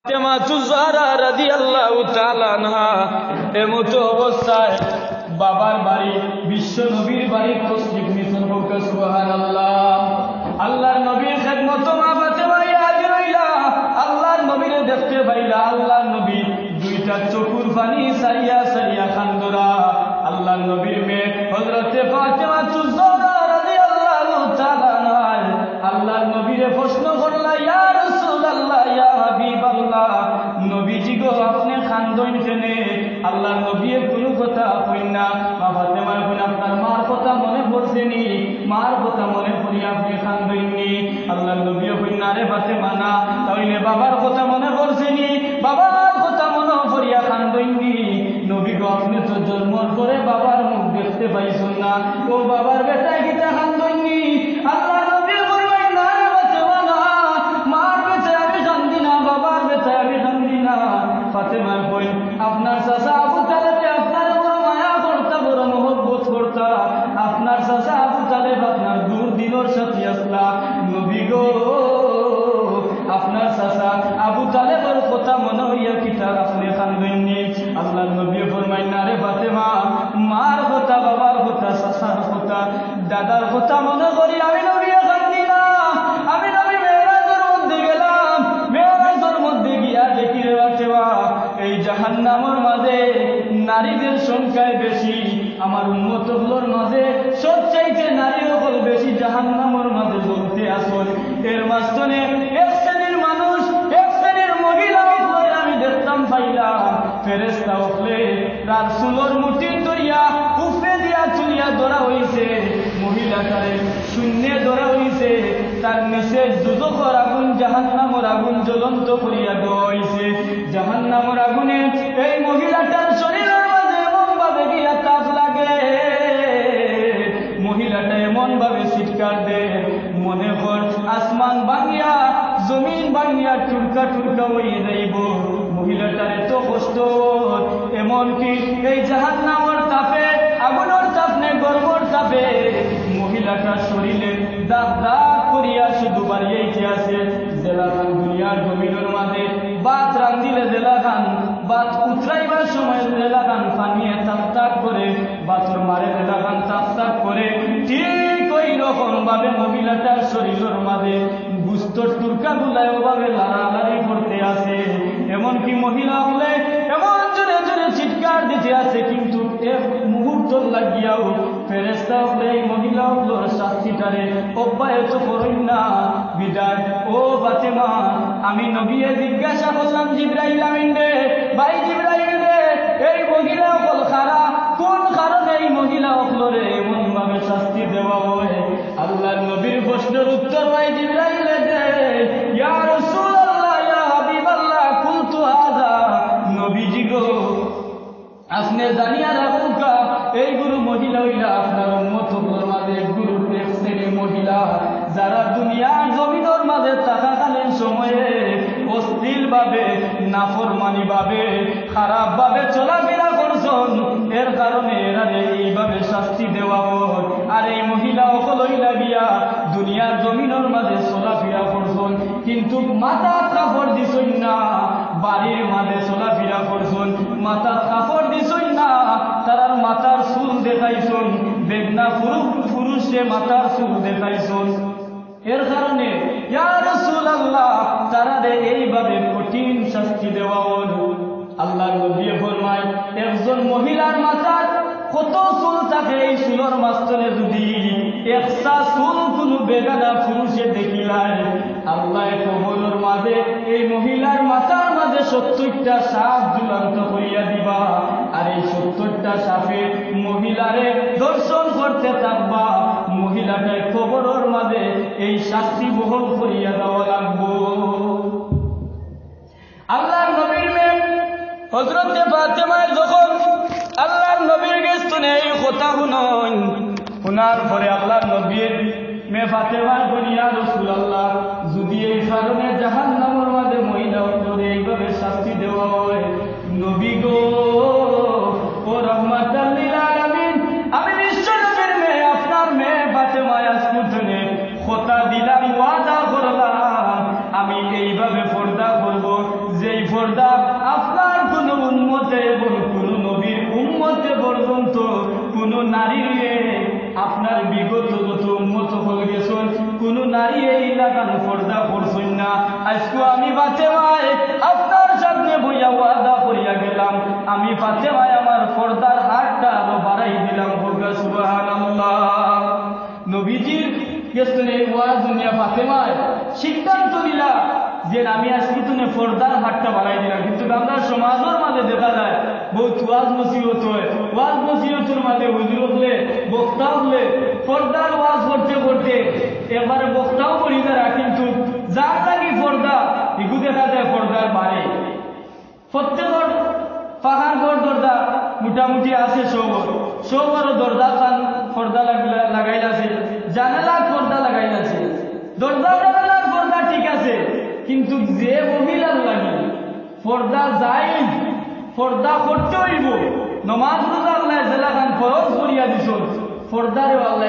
ফাতেমা রাদিয়াল্লাহু তাআলা আনহা এমতো অবস্থায় বাবার বাড়ি বিশ্ব নবীর বাড়ি তশরিফ নিয়েছেন। বলতে সুবহানাল্লাহ। আল্লাহর নবীর খেদমত মা ফাতেমা হাজির হইলা, আল্লাহর নবীরে দেখতে পাইলা। আল্লাহর নবী দুইটা চোখের পানি সারিয়া সারিয়া কান্দরা। আল্লাহর নবীর মেয়ে হযরতে ফাতেমা রাদিয়াল্লাহু তাআলা আনহা আল্লাহর নবীরে প্রশ্ন করলা, ইয়া রাসূলুল্লাহ, ইয়া হাবিবাল্লাহ, নবীজি গো আপনি কান্দন কেনে? আল্লাহর নবীর কোনো কথা কইন না। মা ফাতেমা কইন, আপনার মার কথা মনে পড়ছেনি? মার কথা মনে পড়ি আপনি কান্দননি? আল্লাহর নবী কইন, না রে ফাতেমা না। তাইলে বাবার কথা মনে পড়ছেনি? বাবার কথা মনে পড়িয়া কান্দননি? নবী গো আপনি তো জন্মর পরে বাবার মুখ দেখতে পাইছেন না, ও বাবার বেটা গীতা কান্দননি? আল্লাহর নবী কইন, না রে ফাতেমা না, মার বেটা আমি কান্দি না, বাবার বেটা আমি কান্দি না। ফাতেমা কইন, আপনার চাচা আবু তালেব আপনার বড় মায়া করতা, বড় মহব্বত করতা। আপনার চাচা আবু তালেব আপনার দূর দিনের সাথী আসলা। নবী গো আপনার চাচা আবু তালেবের কথা মনে হইয়া কিতা আপনি কান্দননি? আল্লাহর নবী ফরমাইন, না রে ফাতেমা, মার কথা, বাবার কথা, চাচার কথা, দাদার কথা মনে করি আমি নবী কান্দি না। আমি নবী মেরাজের মধ্যে গেলাম, মেরাজের মধ্যে গিয়া দেখি রে ফাতেমা, এই জাহান্নামের মাঝে নারীদের সংখ্যায় বেশি, আমার উম্মতগুলোর মাঝে সবচাইতে নারী হল বেশি জাহান্নামের মাঝে জ্বলতে আসল। এর মাঝখানে এক শ্রেণীর মানুষ, এক শ্রেণীর মহিলা হলে আমি দেখতাম পাইলাম ফেরেশতা হলে রাসূলের মুঠি ধরিয়া উপরে দিয়া তুলিয়া ধরা হইছে, মহিলাটারে শূন্যে ধরা হইছে, তার নিচে দুজখের আগুন, জাহান্নামের আগুন জ্বলন্ত করিয়া দেওয়া হইছে। জাহান্নামের আগুনে এই মহিলাটার শরীরের মাঝে এমন ভাবে গিয়া তাপ লাগে, মহিলাটা এমন ভাবে চিৎকার দেয়, মনে কর আসমান ভাঙিয়া জমিন ভাঙিয়া টুরকা টুরকা হয়ে যাইব। মহিলাটার এত কষ্ট, এমনকি এই জাহান্নামের তাপে, আগুনের তাপ নে গরমের তাপে মহিলাটার শরীরে দাগ দাগ করিয়া শুধু বাড়িয়েছে আছে। জেলাখান দুনিয়ার জমিনের মাঝে বাত রান্ধিলে জেলাখান, বাত উতরাইবার সময় জেলাখান পানিয়ে তাপ তাপ করে, বাতর মারে জেলাখান তাপ তাপ করে, ঠিক ওই রকম ভাবে মহিলাটার শরীরের মাঝে গুস্তর টুরকা গুলায় ওভাবে লাড়ালাড়ি করতে আছে। এমনকি মহিলা হলে এমন জোরে জোরে চিৎকার দিতে আছে, কিন্তু এক মুহূর্ত লাগিয়াও ফেরেশতা হলে এই মহিলা হলোর শাস্তিটারে অব্যাহত করেন না। বিদায় ও ফাতেমা, আমি নবীয়ে জিজ্ঞাসা করলাম জিবরাইল আমিন রে, ভাই জিবরাইল রে, এই মহিলা হল খারা, কোন কারণে এই মহিলা হলরে এমন ভাবে শাস্তি দেওয়া হয়? আল্লাহর নবীর প্রশ্নের উত্তর ভাই জিবরাইল দে, ইয়া রাসূলুল্লাহ, ইয়া হাবিবাল্লাহ, কুলতু হাযা, নবীজি গো আপনি জানিয়া রাখুন কা, এই গুরু মহিলা হইলা আপনার উম্মতগুলোর মাঝে গুরুর এক শ্রেণীর মহিলা, যারা দুনিয়ার জমিনের মাঝে থাকাকালীন সময়ে অশ্লীল ভাবে, নাফরমানি ভাবে, খারাপ ভাবে চলাফেরা করছেন, এর কারণে এরা এইভাবে শাস্তি দেওয়া হয়। আর এই মহিলা সকল হইলা গিয়া দুনিয়ার জমিনের মাঝে চলাফেরা করছেন, কিন্তু মাথা কাপড় দিছেন না, বাড়ির মাঝে চলাফেরা করছেন, মাথা কাপড় দিছেন না, তারার মাথার চুল দেখাইছেন, বেগনা পুরুষে মাথার চুল দেখাইছেন। এর কারণে ইয়া রাসূলুল্লাহ তারারে এইভাবে কঠিন শাস্তি দেওয়া হলো। আল্লাহর নবী ফরমায়, একজন মহিলার মাথার কত চুল থাকে, এই চুলের মাঝখানে যদি একটা চুল কোনো বেগানা পুরুষে দেখিলায়, আল্লাহ কবরের মাঝে এই মহিলার মাথার মাঝে 70টা সাপ ঝুলন্ত করিয়া দিবা। আর এই 70টা সাপে মহিলারে দর্শন করতে থাকবা, মহিলাটার কবরের মাঝে এই শাস্তি বহন করিয়া দেওয়া লাগবো। আল্লাহর নবীর মেয়ে হযরতে ফাতেমা যখন আল্লাহর নবীর কাছে এই কথা শুনেন, শোনার পরে আল্লাহর নবীর মেয়ে ফাতেমা বলি, ইয়া রাসূলুল্লাহ, যদি এই কারণে জাহান্নামের মাঝে মহিলাদের এইভাবে শাস্তি দেওয়া হয়, নবী গো ও রাহমাতাল লিল আলামিন, আমি বিশ্ব নবীর মেয়ে আপনার মেয়ে ফাতেমা আসকুনে কথা দিলাম, ওয়াদা করলাম, আমি এইভাবে পর্দা করব, যেই পর্দা আপনার কোন উম্মতে এবং কোন নবীর উম্মতে পর্যন্ত কোন নারীর আপনার বিগত যত উম্মত হয়ে গেছেন কোন নারী এই লাগান পর্দা করছেন না। আজকে আমি ফাতেমায় আপনার সামনে বইয়া ওয়াদা করিয়া গেলাম, আমি ফাতেমায় আমার পর্দার হাতটা আরো বাড়াই দিলাম। সুবহানাল্লাহ। নবীজির পেছনে ওয়াজ দুনিয়া ফাতেমায় সিদ্ধান্ত নিলা যে আমি আজকে তুমি পর্দার হাতটা বাড়াই দিলাম। কিন্তু আমরা সমাজের মাঝে দেখা যায় বহুত ওয়াজ নসিহত হয়, ওয়াজ নসিহতের মাঝে হুজুর হলে বক্তা হলে পর্দার ওয়াজ করতে করতে এবারে বক্তাও করি তারা, কিন্তু যার লাগি পর্দা এগু দেখা যায় পর্দার বাড়ে। প্রত্যেকের পাহাড় ঘর দরজা মোটামুটি আছে, সবর দরজা খান পর্দা লাগাই আছে, জানালার পর্দা লাগাই আছে, দরজা জানালার পর্দা ঠিক আছে, কিন্তু যে মহিলার লাগে পর্দা যাই পর্দা করতে হইব, নমাজ রোজা আল্লাহ জেলা খান ফরজ করিয়া দিছ, পর্দারে আল্লাহ